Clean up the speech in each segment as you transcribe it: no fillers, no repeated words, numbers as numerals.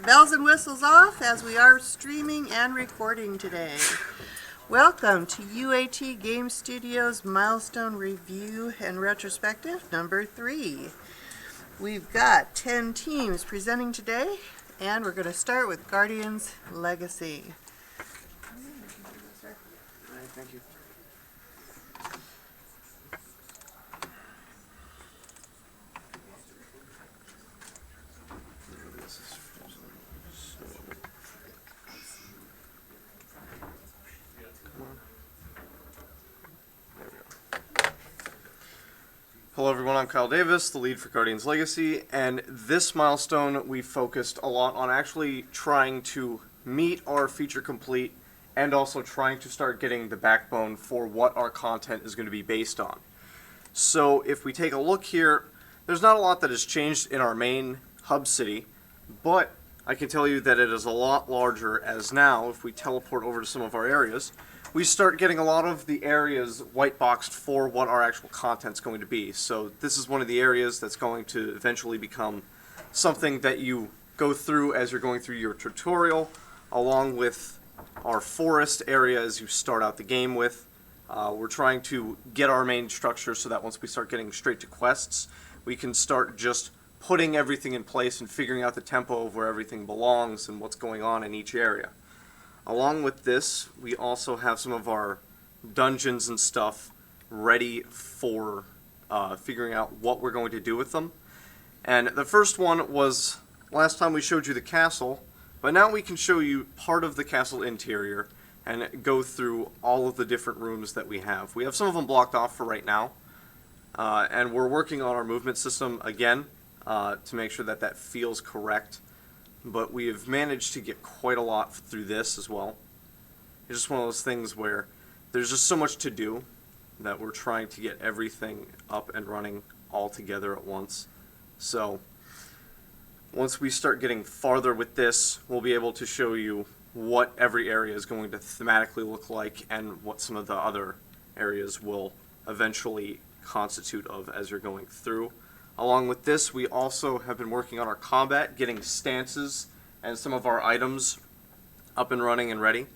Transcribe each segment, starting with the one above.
bells and whistles off as we are streaming and recording today. Welcome to UAT Game Studios Milestone Review and Retrospective number 3. We've got 10 teams presenting today, and we're going to start with Guardians Legacy. All right, thank you. Hello everyone, I'm Kyle Davis, the lead for Guardians Legacy, and this milestone we focused a lot on actually trying to meet our feature complete and also trying to start getting the backbone for what our content is going to be based on. So if we take a look here, there's not a lot that has changed in our main hub city, but I can tell you that it is a lot larger as now, if we teleport over to some of our areas, we start getting a lot of the areas white boxed for what our actual content's going to be. So this is one of the areas that's going to eventually become something that you go through as you're going through your tutorial, along with our forest area as you start out the game with. We're trying to get our main structure so that once we start getting straight to quests, we can start just putting everything in place and figuring out the tempo of where everything belongs and what's going on in each area. Along with this, we also have some of our dungeons and stuff ready for figuring out what we're going to do with them. And the first one was, last time we showed you the castle, but now we can show you part of the castle interior and go through all of the different rooms that we have. We have some of them blocked off for right now, and we're working on our movement system again to make sure that that feels correct. But we have managed to get quite a lot through this as well. It's just one of those things where there's just so much to do that we're trying to get everything up and running all together at once. So once we start getting farther with this, we'll be able to show you what every area is going to thematically look like and what some of the other areas will eventually constitute of as you're going through. Along with this, we also have been working on our combat, getting stances and some of our items up and running and ready.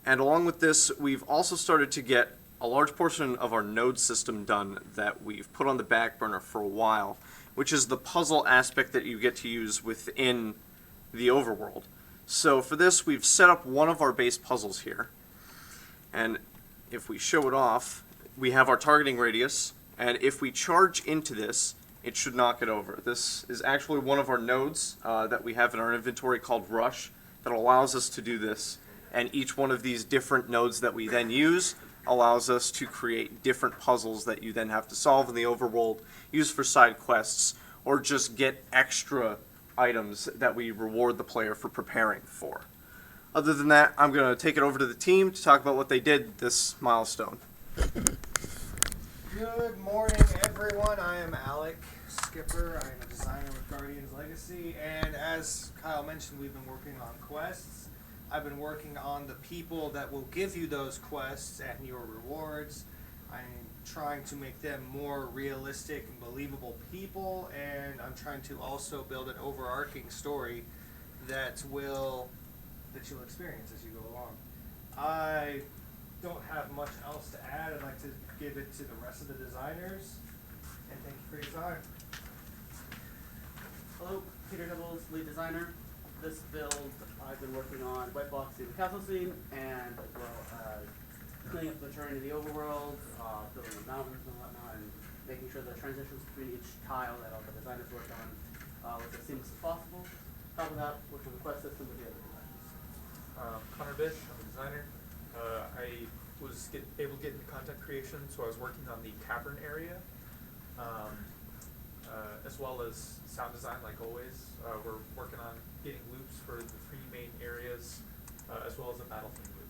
And along with this, we've also started to get a large portion of our node system done that we've put on the back burner for a while, which is the puzzle aspect that you get to use within the overworld. So for this, we've set up one of our base puzzles here. And if we show it off, we have our targeting radius, and if we charge into this, it should knock it over. This is actually one of our nodes that we have in our inventory called Rush that allows us to do this. And each one of these different nodes that we then use allows us to create different puzzles that you then have to solve in the overworld, use for side quests, or just get extra items that we reward the player for preparing for. Other than that, I'm going to take it over to the team to talk about what they did this milestone. Good morning, everyone. I am Alec Skipper. I am a designer with Guardians Legacy, and as Kyle mentioned, we've been working on quests. I've been working on the people that will give you those quests and your rewards. I'm trying to make them more realistic and believable people, and I'm trying to also build an overarching story that you'll experience as you go along. I don't have much else to add. I'd like to give it to the rest of the designers, and thank you for your time. Hello, Peter Nibbles, lead designer. This build I've been working on white boxing the castle scene and as well as cleaning up the terrain in the overworld, building the mountains and whatnot, and making sure the transitions between each tile that all the designers worked on was as seamless as possible. Top of that, working on the quest system with the other designers. Connor Bish, I'm a designer. I was able to get into content creation, so I was working on the cavern area, as well as sound design, like always. We're working on getting loops for the 3 main areas, as well as a battle theme loop.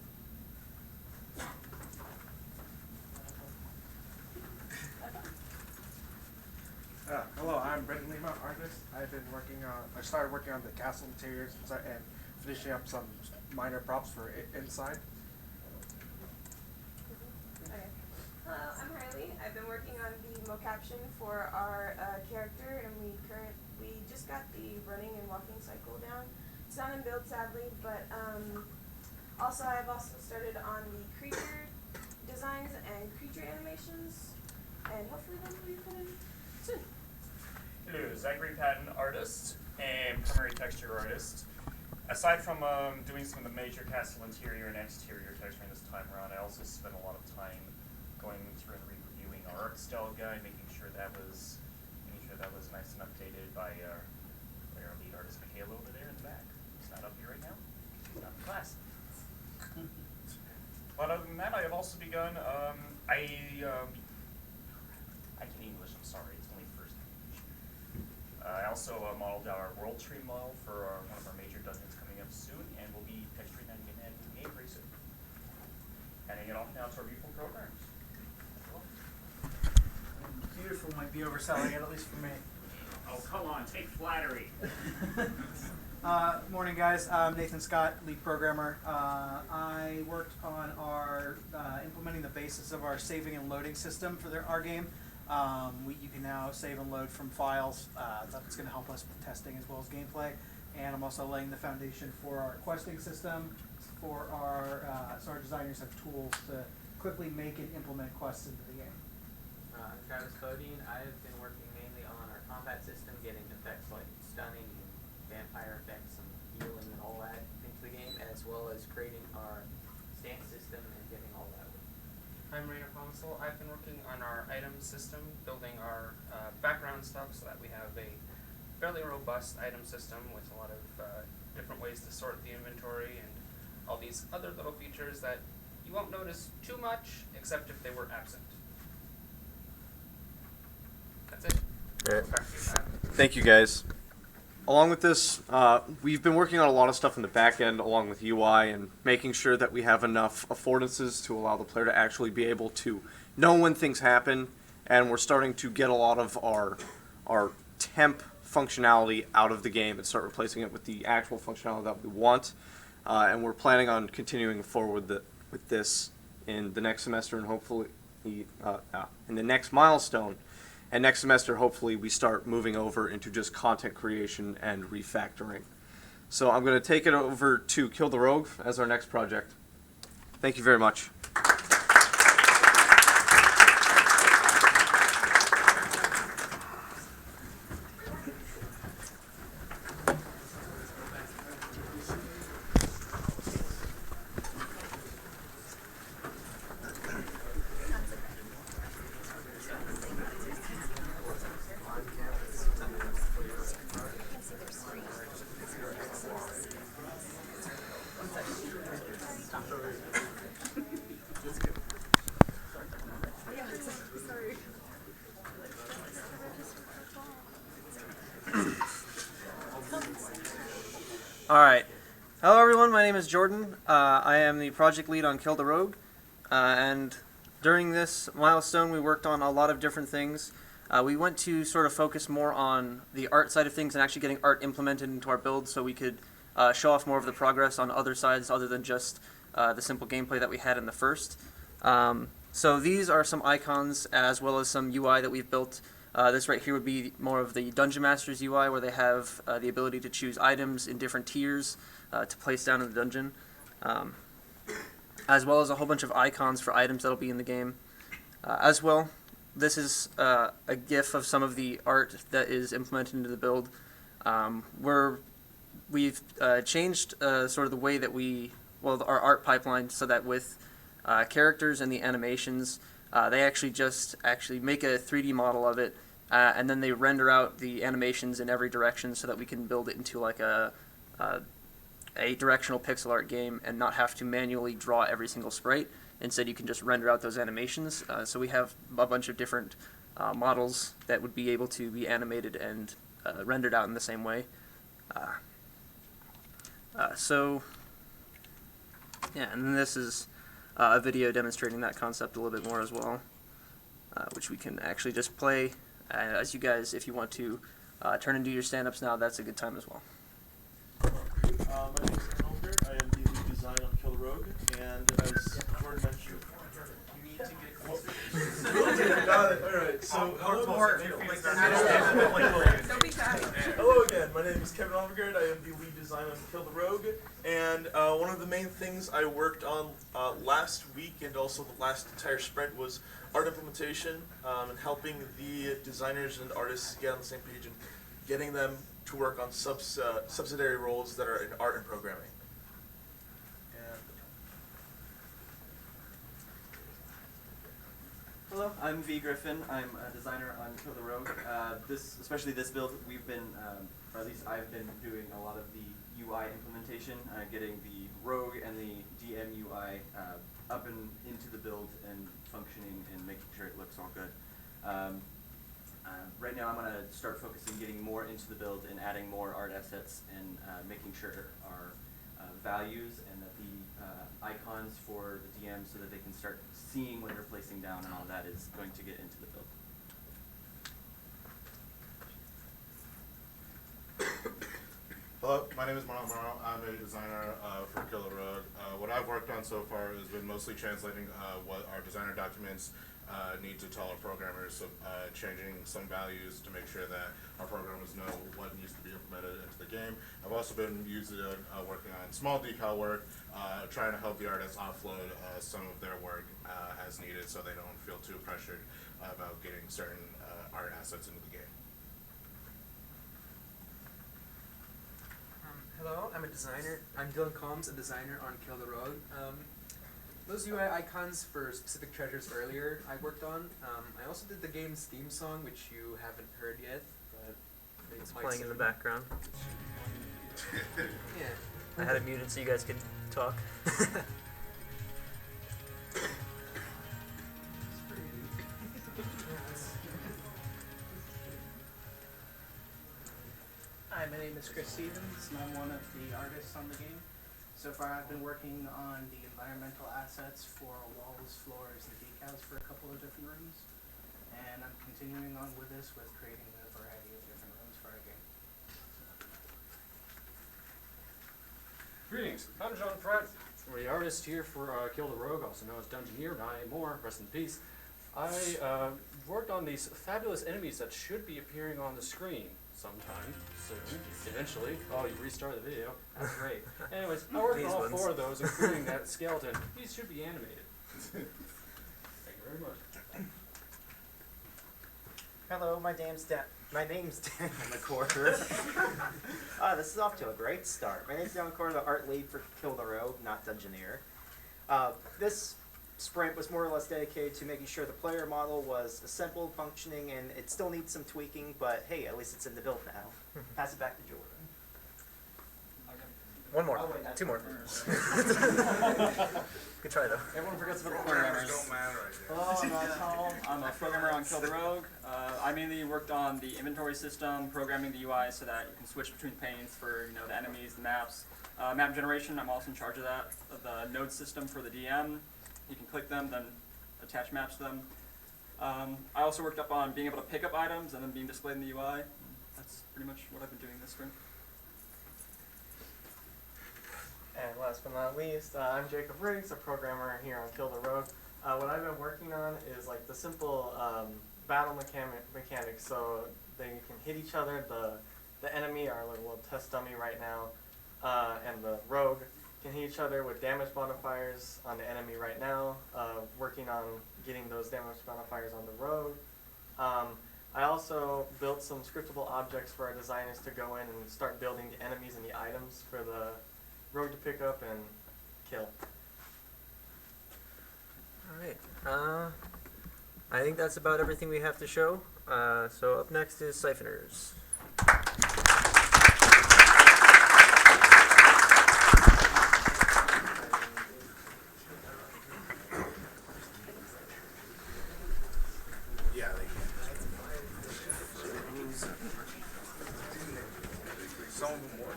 Hello, I'm Brendan Lima, artist. I started working on the castle interiors and finishing up some minor props for inside. Okay. Hello, I'm Harley. I've been working on the mocaption for our character, and we just got the running and walking cycle down. sound and build, sadly, but also I've also started on the creature designs and creature animations, and hopefully those will be coming soon. Hello, Zachary Patton, artist and primary texture artist. Aside from doing some of the major castle interior and exterior texturing this time around, I also spent a lot of time going through and reviewing our art style guide, making sure that was nice and updated by our lead artist Michaela over there in the back. She's not up here right now. She's not in class. But other than that, I have also begun. I can English. I'm sorry. It's only first English. I also modeled our world tree model for one of our major dungeons coming up soon, and we'll be texturing that again in game pretty soon. Handing it off now to our beautiful programs. Beautiful might be overselling it, at least for me. Oh, come on, take flattery. Morning, guys. I'm Nathan Scott, lead programmer. I worked on our implementing the basis of our saving and loading system for our game. You can now save and load from files. That's going to help us with testing as well as gameplay. And I'm also laying the foundation for our questing system for so our designers have tools to quickly make and implement quests into the game. I'm Travis Bodine. I've been working mainly on our combat system, getting effects like stunning and vampire effects and healing and all that into the game, as well as creating our stance system and getting all that work. I'm Rainer Pomsel. I've been working on our item system, building our background stuff so that we have a fairly robust item system with a lot of different ways to sort the inventory and all these other little features that you won't notice too much, except if they were absent. That's it. Great. Back to you, Pat. Thank you, guys. Along with this, we've been working on a lot of stuff in the back end along with UI and making sure that we have enough affordances to allow the player to actually be able to know when things happen, and we're starting to get a lot of our temp functionality out of the game and start replacing it with the actual functionality that we want, and we're planning on continuing forward with this in the next semester and hopefully in the next milestone. And next semester, hopefully, we start moving over into just content creation and refactoring. So I'm going to take it over to Kill the Rogue as our next project. Thank you very much. Alright. Hello everyone, my name is Jordan. I am the project lead on Kill the Rogue. And during this milestone we worked on a lot of different things. We went to sort of focus more on the art side of things and actually getting art implemented into our build so we could show off more of the progress on other sides other than just the simple gameplay that we had in the first. So these are some icons as well as some UI that we've built. This right here would be more of the Dungeon Master's UI, where they have the ability to choose items in different tiers to place down in the dungeon, as well as a whole bunch of icons for items that'll be in the game. As well, this is a GIF of some of the art that is implemented into the build. We've changed sort of the way that our art pipeline so that with characters and the animations, they actually make a 3D model of it, and then they render out the animations in every direction so that we can build it into like a directional pixel art game and not have to manually draw every single sprite. Instead, you can just render out those animations. So we have a bunch of different models that would be able to be animated and rendered out in the same way. Yeah, and then this is a video demonstrating that concept a little bit more as well, which we can actually just play as you guys, if you want to turn and do your stand-ups now, that's a good time as well. My name is Calder. I am the lead design on Kill the Rogue, and as Jordan mentioned, you need to get closer. Got it. All right. So hello Don't be shy. Hello again. My name is Kevin Almgard. I am the lead designer on Kill the Rogue, and one of the main things I worked on last week and also the last entire sprint was art implementation and helping the designers and artists get on the same page and getting them to work on subsidiary roles that are in art and programming. Hello, I'm V. Griffin. I'm a designer on Kill the Rogue. Especially this build, we've been, or at least I've been doing a lot of the UI implementation, getting the Rogue and the DM UI up and into the build and functioning and making sure it looks all good. Right now I'm going to start focusing getting more into the build and adding more art assets and making sure our values and that the icons for the DM so that they can start seeing what they're placing down and all that is going to get into the build. Hello, my name is Marlon Morrow. I'm a designer for Kill the Rogue. What I've worked on so far has been mostly translating what our designer documents need to tell our programmers, so changing some values to make sure that our programmers know what needs to be implemented into the game. I've also been working on small decal work, trying to help the artists offload some of their work as needed so they don't feel too pressured about getting certain art assets into the game. Hello, I'm a designer. I'm Dylan Combs, a designer on Kill the Rogue. Those UI icons for specific treasures earlier I worked on. I also did the game's theme song, which you haven't heard yet, but it's playing in the background. Yeah. I had it muted so you guys could talk. Hi, my name is Chris Stevens, and I'm one of the artists on the game. So far I've been working on the environmental assets for walls, floors, and decals for a couple of different rooms. And I'm continuing on with this with creating a variety of different rooms for our game. Greetings, I'm John Pratt. I'm the artist here for Kill the Rogue, also known as Dungeoneer, not anymore, rest in peace. I worked on these fabulous enemies that should be appearing on the screen sometime soon, eventually. Oh, you restarted the video. That's great. Anyways, I worked on all 4 of those, including that skeleton. These should be animated. Thank you very much. Hello, my name's Daniel McCord. This is off to a great start. My name's Daniel McCord, the art lead for Kill the Rogue, not Dungeoneer. This sprint was more or less dedicated to making sure the player model was assembled, functioning, and it still needs some tweaking, but hey, at least it's in the build now. Pass it back to Jordan. One more. 2 more. Good try though. Everyone forgets about the programmers. Hello, I'm Ross Hall. I'm a programmer on Kill the Rogue. I mainly worked on the inventory system, programming the UI so that you can switch between panes for the enemies, the maps. Map generation, I'm also in charge of that. The node system for the DM. You can click them, then attach maps to them. I also worked up on being able to pick up items and then being displayed in the UI. That's pretty much what I've been doing this sprint. And last but not least, I'm Jacob Riggs, a programmer here on Kill the Rogue. What I've been working on is like the simple battle mechanics, so they can hit each other. The enemy, our little test dummy right now, and the rogue can hit each other with damage modifiers on the enemy right now. Working on getting those damage modifiers on the rogue. I also built some scriptable objects for our designers to go in and start building the enemies and the items for the rogue to pick up and kill. Alright, I think that's about everything we have to show. So up next is Siphoners. Yeah, some of them work.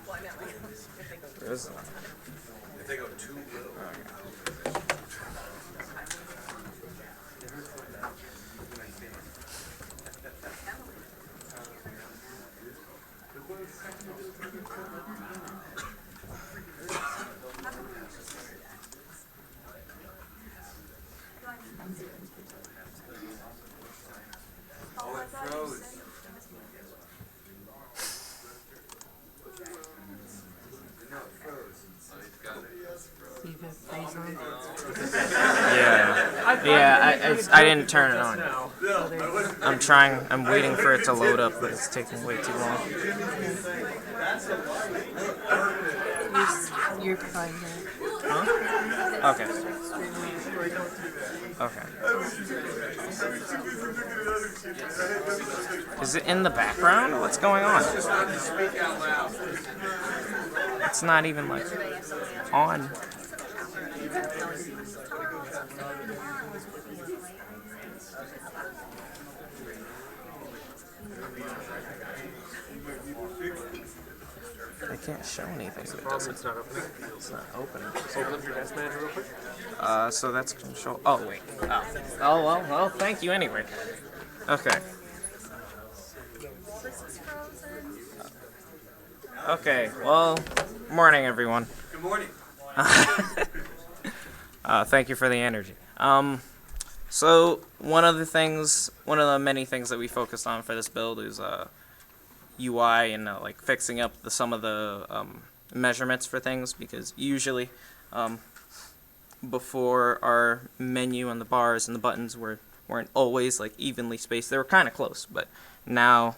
If they go too little. I didn't turn it on. I'm waiting for it to load up, but it's taking way too long. You're fine now. Huh? Okay. Okay. Is it in the background? What's going on? It's not even like on. I can't show anything. It's not opening. It's not opening. Open up your desk manager real quick. So that's control. Oh wait. Oh well. Thank you anyway. Okay. Okay. Well, morning everyone. Good morning. Thank you for the energy. So one of the many things that we focused on for this build is UI and like fixing up some of the measurements for things, because usually before our menu and the bars and the buttons weren't always like evenly spaced. They were kind of close, but now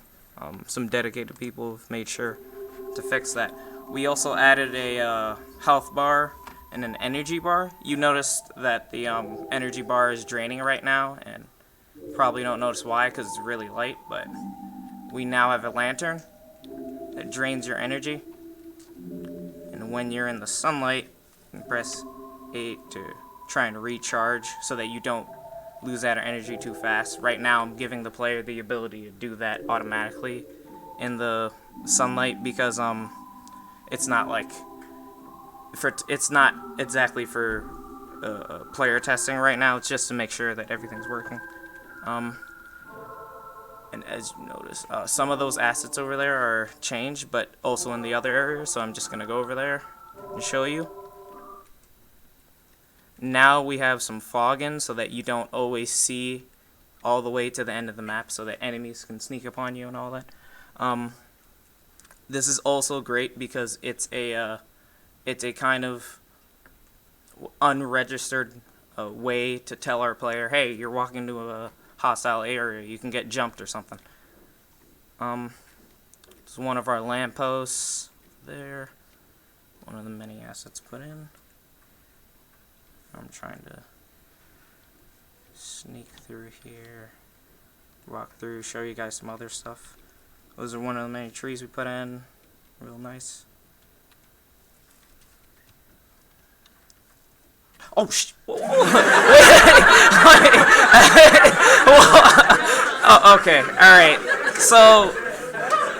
some dedicated people have made sure to fix that. We also added a health bar and an energy bar. You noticed that the energy bar is draining right now, and probably don't notice why because it's really light, but we now have a lantern that drains your energy, and when you're in the sunlight, you can press 8 to try and recharge so that you don't lose that energy too fast. Right now I'm giving the player the ability to do that automatically in the sunlight, because it's not like it's not exactly for player testing right now. It's just to make sure that everything's working. And as you notice, some of those assets over there are changed, but also in the other area, so I'm just going to go over there and show you. Now we have some fog in so that you don't always see all the way to the end of the map, so that enemies can sneak up on you and all that. This is also great because it's a kind of unregistered way to tell our player, hey, you're walking into a hostile area, you can get jumped or something. It's one of our lampposts there, one of the many assets put in. I'm trying to sneak through here, walk through, show you guys some other stuff. Those are one of the many trees we put in, real nice. Oh, oh, okay, alright. So,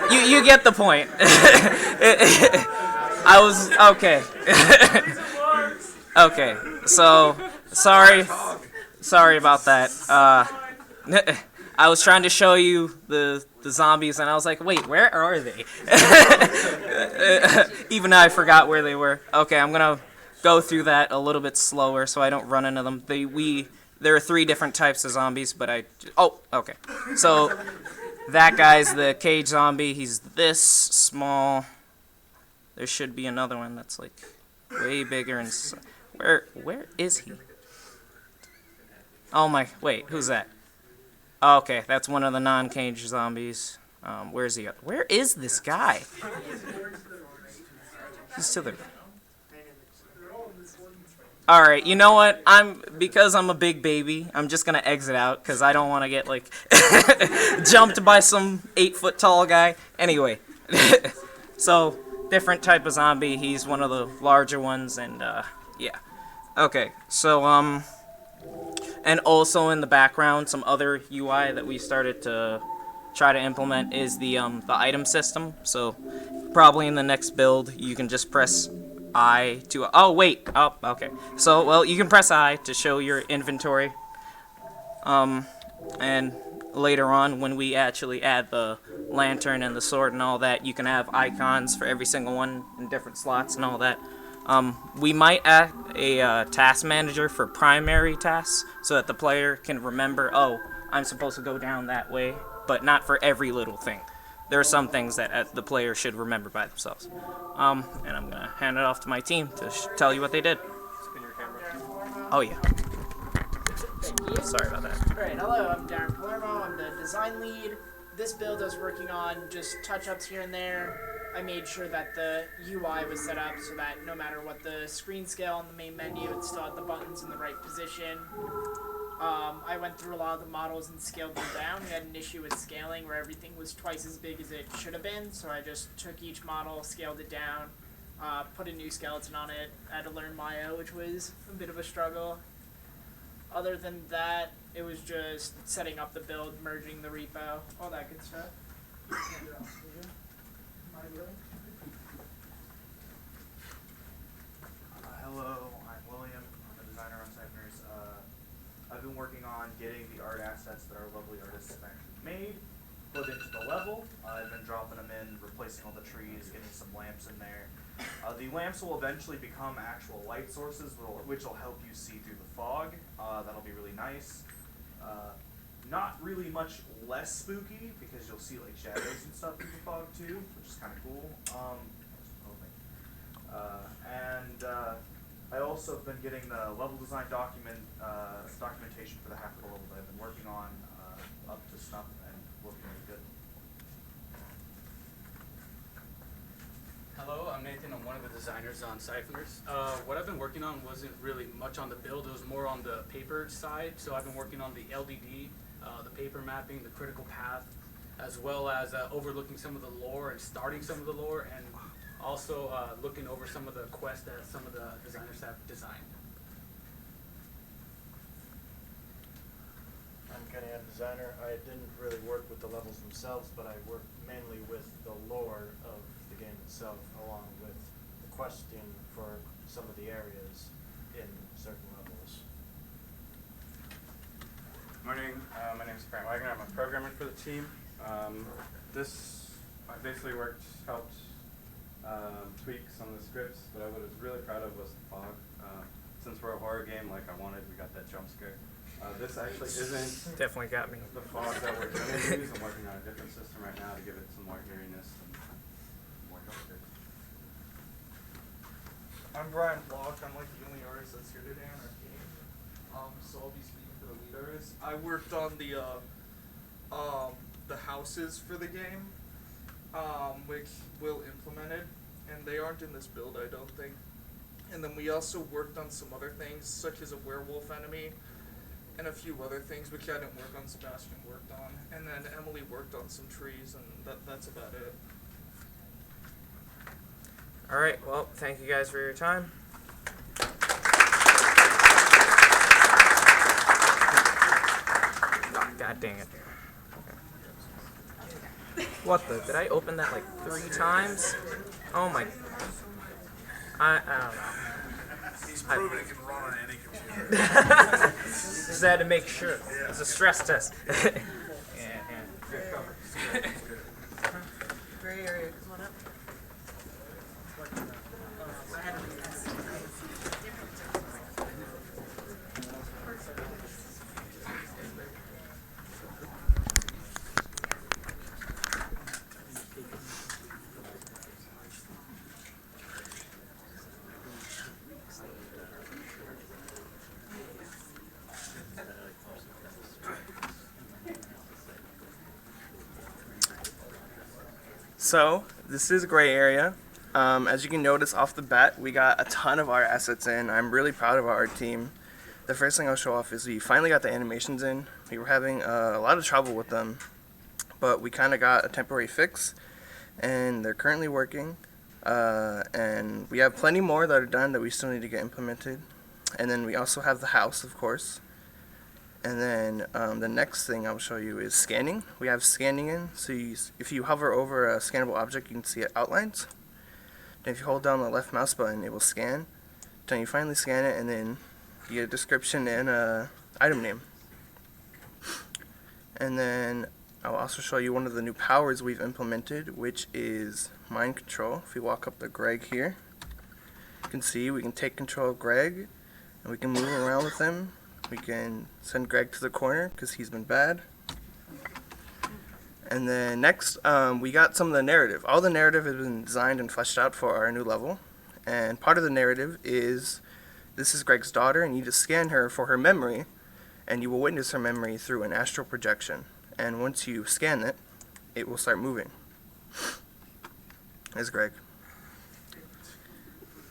you get the point. I was, okay. Okay, so, sorry about that. I was trying to show you the zombies, and I was like, wait, where are they? Even I forgot where they were. Okay, I'm gonna go through that a little bit slower so I don't run into them. There are 3 different types of zombies, but oh, okay. So that guy's the cage zombie. He's this small. There should be another one that's like way bigger and where is he? Oh my, wait, who's that? Oh, okay, that's one of the non-cage zombies. Where's he? Where is this guy? He's to the... Alright, you know what? Because I'm a big baby, I'm just gonna exit out because I don't want to get like jumped by some 8-foot tall guy. Anyway, so different type of zombie. He's one of the larger ones, and yeah. Okay, so and also in the background, some other UI that we started to try to implement is the item system. So probably in the next build, you can just press I to, oh wait, oh okay, so well, you can press I to show your inventory, and later on when we actually add the lantern and the sword and all that, you can have icons for every single one in different slots and all that. We might add a task manager for primary tasks so that the player can remember, oh, I'm supposed to go down that way, but not for every little thing. There are some things that the player should remember by themselves. And I'm going to hand it off to my team to tell you what they did. Oh yeah. Thank you. Sorry about that. Alright, hello, I'm Darren Palermo. I'm the design lead. This build I was working on just touch-ups here and there. I made sure that the UI was set up so that no matter what the screen scale on the main menu, it still had the buttons in the right position. I went through a lot of the models and scaled them down. We had an issue with scaling where everything was twice as big as it should have been, so I just took each model, scaled it down, put a new skeleton on it. I had to learn Maya, which was a bit of a struggle. Other than that, it was just setting up the build, merging the repo, all that good stuff. Hello, I'm William. I'm a designer on Siphoners. I've been working on getting the art assets that our lovely artists have actually made put into the level. I've been dropping them in, replacing all the trees, getting some lamps in there. The lamps will eventually become actual light sources, which will help you see through the fog. That'll be really nice. Not really much less spooky because you'll see like shadows and stuff through the fog too, which is kind of cool. I also have been getting the level design documentation for the half of the level that I've been working on up to snuff and looking really good. Hello, I'm Nathan. I'm one of the designers on Siphoners. What I've been working on wasn't really much on the build. It was more on the paper side. So I've been working on the LDD, the paper mapping, the critical path, as well as overlooking some of the lore and starting some of the lore, and also looking over some of the quests that some of the designers have designed. I'm Kenny, I'm a designer. I didn't really work with the levels themselves, but I worked mainly with the lore of the game itself, along with the questing for some of the areas in certain levels. Morning, my name is Grant Wagner. I'm a programmer for the team. I basically helped tweak some of the scripts, but what I was really proud of was the fog. Since we're a horror game like I wanted, we got that jump scare. This actually isn't definitely got me. The fog that we're going to use. I'm working on a different system right now to give it some more eeriness and more jump scares. I'm Brian Block. I'm like the only artist that's here today on our team. So I'll be speaking for the lead artist. I worked on the houses for the game, which Will implemented, and they aren't in this build, I don't think. And then we also worked on some other things, such as a werewolf enemy, and a few other things which I didn't work on. Sebastian worked on, and then Emily worked on some trees, and that's about it. All right. Well, thank you guys for your time. Oh, God dang it. What the? Did I open that like 3 times? Oh my. I don't know. He's proven it can run on any computer. Just had to make sure. It's a stress test. Gray area, come on up. So this is gray area. As you can notice off the bat, we got a ton of our assets in. I'm really proud of our art team. The first thing I'll show off is we finally got the animations in. We were having a lot of trouble with them, but we kind of got a temporary fix, and they're currently working. And we have plenty more that are done that we still need to get implemented. And then we also have the house, of course. And then the next thing I'll show you is scanning. We have scanning in, so if you hover over a scannable object, you can see it outlines. Then if you hold down the left mouse button, it will scan. Then you finally scan it, and then you get a description and a item name. And then I'll also show you one of the new powers we've implemented, which is mind control. If we walk up to Greg here, you can see we can take control of Greg, and we can move around with him. We can send Greg to the corner because he's been bad. And then next, we got some of the narrative. All the narrative has been designed and fleshed out for our new level. And part of the narrative is This is Greg's daughter, and you need to scan her for her memory, and you will witness her memory through an astral projection. And once you scan it, it will start moving. There's Greg.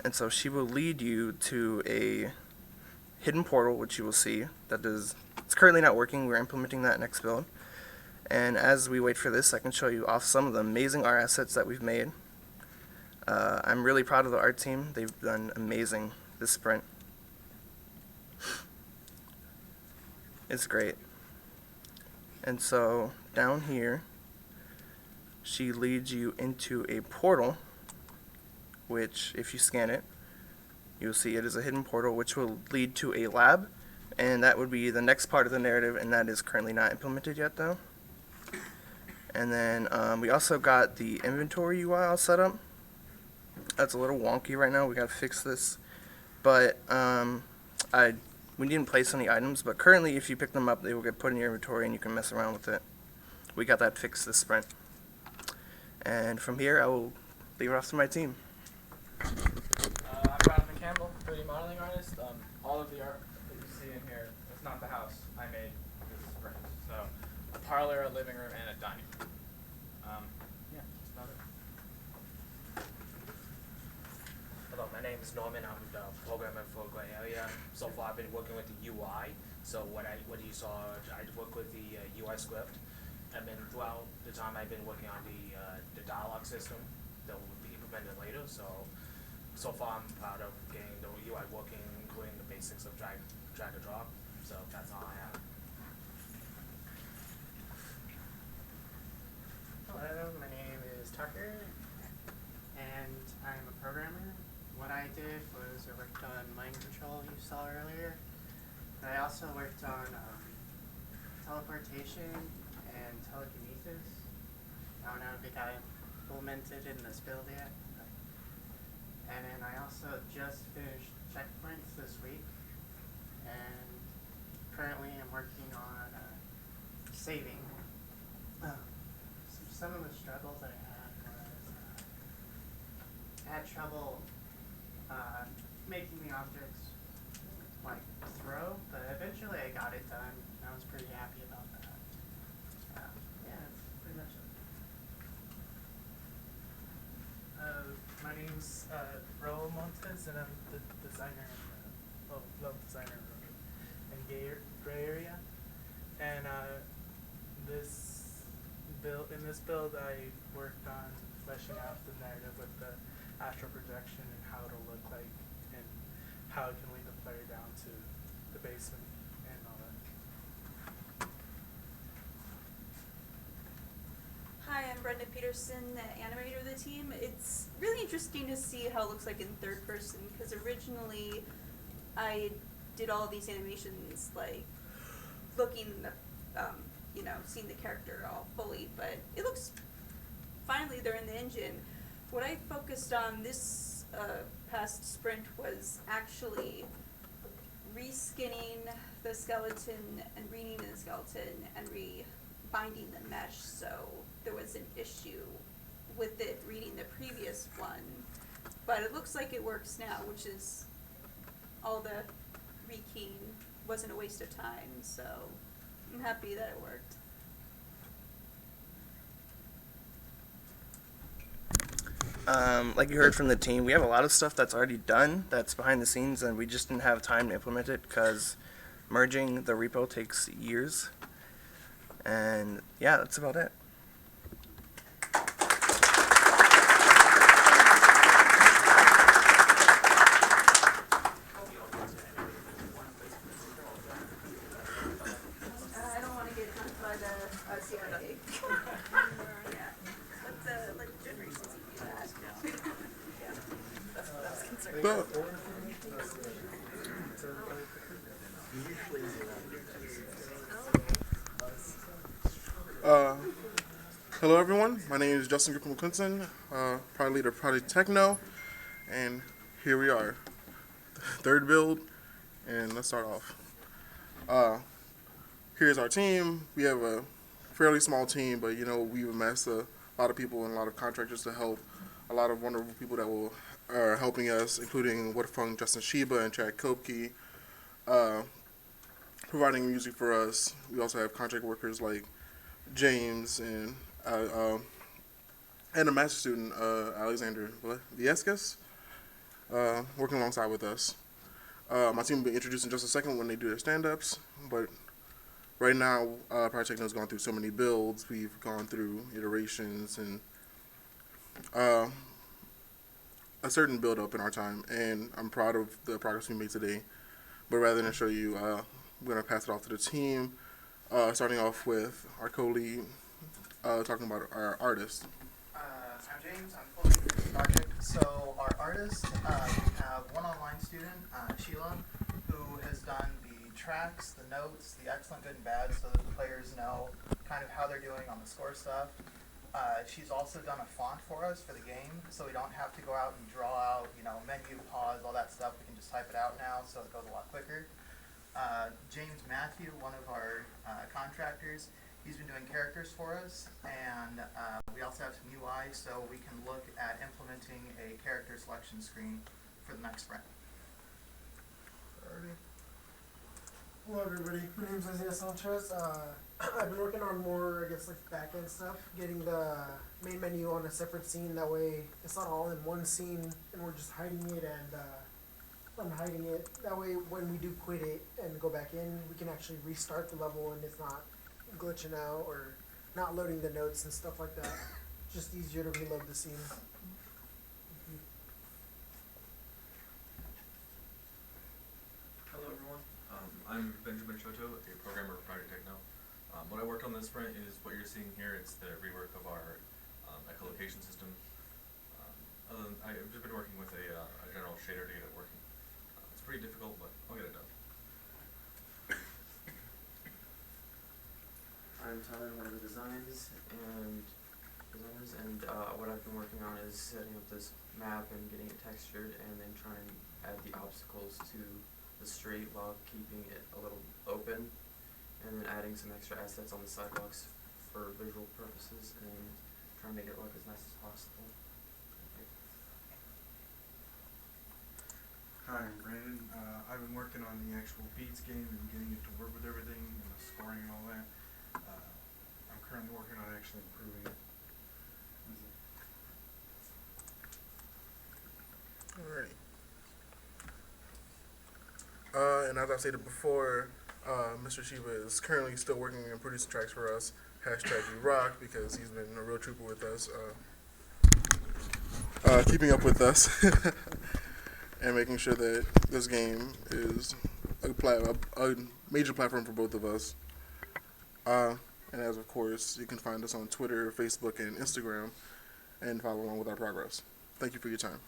And so she will lead you to a hidden portal, which you will see. It's currently not working. We're implementing that next build. And as we wait for this, I can show you off some of the amazing art assets that we've made. I'm really proud of the art team. They've done amazing this sprint. It's great. And so down here, she leads you into a portal, which if you scan it, you'll see it is a hidden portal which will lead to a lab, and that would be the next part of the narrative, and that is currently not implemented yet though. And then we also got the inventory UI all set up. That's a little wonky right now. We gotta fix this, but we didn't place any items, but currently if you pick them up, they will get put in your inventory and you can mess around with it. We got that fixed this sprint. And from here, I will leave it off to my team. I'm Jonathan Campbell, 3D modeling artist. All of the art that you see in here, it's not the house I made this sprint. So a parlor, a living room, and a dining room. Yeah, that's about it. Hello, my name is Norman. I'm the programmer for Gray Area. So far, I've been working with the UI. So what you saw, I work with the UI script, and then throughout the time, I've been working on the dialogue system that will be implemented later. So far, I'm proud of getting the UI working, including the basics of drag and drop. So that's all I have. Hello, my name is Tucker, and I'm a programmer. What I did was I worked on mind control you saw earlier, but I also worked on teleportation and telekinesis. I don't know if it got implemented in this build yet. And then I also just finished checkpoints this week, and currently I'm working on saving. Some of the struggles I had was I had trouble making the objects like throw, but eventually I got it done, and I was pretty happy about that. Yeah, that's pretty much it. My name's Raul Montes, and I'm the designer level designer in Gray Area. And in this build, I worked on fleshing out the narrative with the astral projection and how it'll look like, and how it can lead the player down to the basement and all that. Hi, I'm Brenda Peterson, the animator of the team. It's really interesting to see how it looks like in third person, because originally I did all of these animations like looking, seeing the character all fully, but it looks, finally they're in the engine. What I focused on this past sprint was actually reskinning the skeleton and renaming the skeleton and binding the mesh, so there was an issue with it reading the previous one, but it looks like it works now, which is all the rekeying wasn't a waste of time, so I'm happy that it worked. Like you heard from the team, we have a lot of stuff that's already done that's behind the scenes, and we just didn't have time to implement it because merging the repo takes years. And yeah, that's about it. I don't want to get humped by the CIA. Yeah, let generations do that. Yeah, that's what I was concerned about. Hello everyone, my name is Justin Griffin-McClinton, product leader of Project Techno, and here we are, third build, and let's start off. Here's our team. We have a fairly small team, but we've amassed a lot of people and a lot of contractors to help, a lot of wonderful people that will are helping us, including Whatafung, Justin Sheba, and Chad Kopke, providing music for us. We also have contract workers like James and a master student, Alexander Viescas, working alongside with us. My team will be introduced in just a second when they do their stand-ups, but right now, Project Techno has gone through so many builds. We've gone through iterations and a certain build-up in our time, and I'm proud of the progress we made today. But rather than show you, I'm going to pass it off to the team, starting off with our co-lead, talking about our artist. I'm James. I'm fully for this project. So our artist, we have one online student, Sheila, who has done the tracks, the notes, the excellent, good, and bad, so that the players know kind of how they're doing on the score stuff. She's also done a font for us for the game, so we don't have to go out and draw out, menu, pause, all that stuff. We can just type it out now, so it goes a lot quicker. James Matthew, one of our contractors, he's been doing characters for us, and we also have some UI, so we can look at implementing a character selection screen for the next sprint. Hello everybody, my name is Isaiah Sanchez. I've been working on more, back-end stuff, getting the main menu on a separate scene, that way it's not all in one scene and we're just hiding it and unhiding it. That way when we do quit it and go back in, we can actually restart the level and it's not glitching out or not loading the notes and stuff like that. Just easier to reload the scene. Hello everyone, I'm Benjamin Choto, a programmer for Project Techno. What I worked on this sprint is what you're seeing here. It's the rework of our echolocation system. I've just been working with a general shader to get it working. It's pretty difficult, but I'll get it done. I'm Tyler, one of the designers, and what I've been working on is setting up this map and getting it textured, and then trying to add the obstacles to the street while keeping it a little open, and then adding some extra assets on the sidewalks for visual purposes, and trying to make it look as nice as possible. Hi, I'm Brandon. I've been working on the actual Beats game and getting it to work with everything and the scoring and all that. I'm currently working on actually improving it. Alright. And as I stated before, Mr. Sheba is currently still working and producing tracks for us. #VRock, because he's been a real trooper with us, keeping up with us, and making sure that this game is a major platform for both of us. And as of course, you can find us on Twitter, Facebook, and Instagram, and follow along with our progress. Thank you for your time.